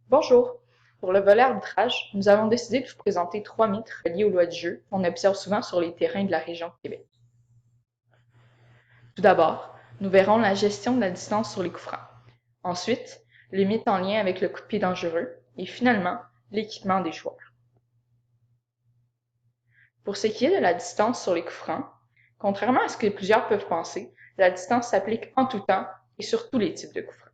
Bonjour! Pour le volet arbitrage, nous avons décidé de vous présenter 3 mythes reliés aux lois du jeu qu'on observe souvent sur les terrains de la région de Québec. Tout d'abord, nous verrons la gestion de la distance sur les coups francs. Ensuite, les mythes en lien avec le coup de pied dangereux. Et finalement, l'équipement des joueurs. Pour ce qui est de la distance sur les coups francs, contrairement à ce que plusieurs peuvent penser, la distance s'applique en tout temps et sur tous les types de coups francs.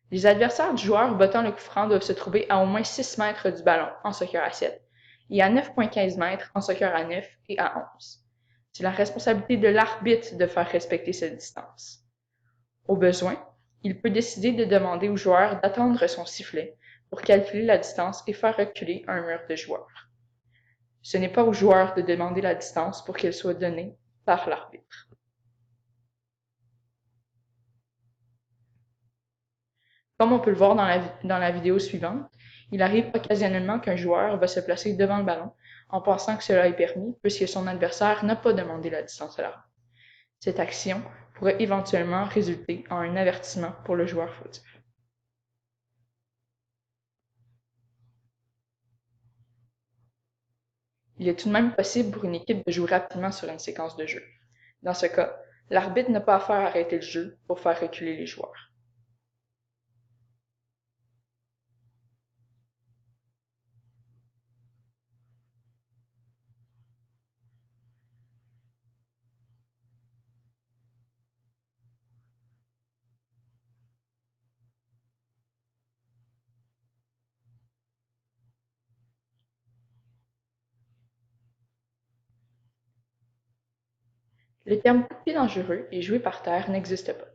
Les adversaires du joueur bottant le coup franc doivent se trouver à au moins 6 mètres du ballon en soccer à 7 et à 9,15 mètres en soccer à 9 et à 11. C'est la responsabilité de l'arbitre de faire respecter cette distance. Au besoin, il peut décider de demander au joueur d'attendre son sifflet pour calculer la distance et faire reculer un mur de joueurs. Ce n'est pas au joueur de demander la distance pour qu'elle soit donnée par l'arbitre. Comme on peut le voir dans la vidéo suivante, il arrive occasionnellement qu'un joueur va se placer devant le ballon en pensant que cela est permis puisque son adversaire n'a pas demandé la distance à l'arbitre. Cette action pourrait éventuellement résulter en un avertissement pour le joueur fautif. Il est tout de même possible pour une équipe de jouer rapidement sur une séquence de jeu. Dans ce cas, l'arbitre n'a pas à faire arrêter le jeu pour faire reculer les joueurs. Le terme coup de pied dangereux et joué par terre n'existe pas.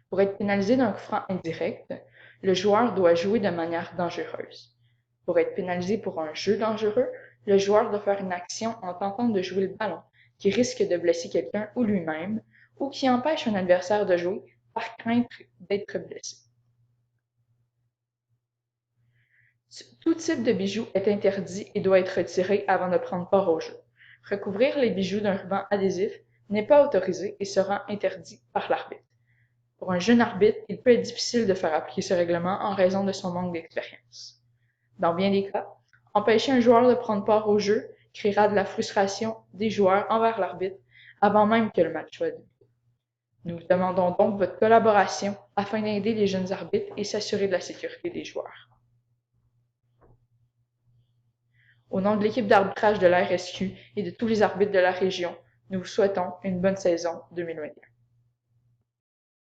Pour être pénalisé d'un coup franc indirect, le joueur doit jouer de manière dangereuse. Pour être pénalisé pour un jeu dangereux, le joueur doit faire une action en tentant de jouer le ballon qui risque de blesser quelqu'un ou lui-même ou qui empêche un adversaire de jouer par crainte d'être blessé. Tout type de bijou est interdit et doit être retiré avant de prendre part au jeu. Recouvrir les bijoux d'un ruban adhésif n'est pas autorisé et sera interdit par l'arbitre. Pour un jeune arbitre, il peut être difficile de faire appliquer ce règlement en raison de son manque d'expérience. Dans bien des cas, empêcher un joueur de prendre part au jeu créera de la frustration des joueurs envers l'arbitre avant même que le match soit débuté. Nous demandons donc votre collaboration afin d'aider les jeunes arbitres et s'assurer de la sécurité des joueurs. Au nom de l'équipe d'arbitrage de la RSQ et de tous les arbitres de la région, nous vous souhaitons une bonne saison 2021.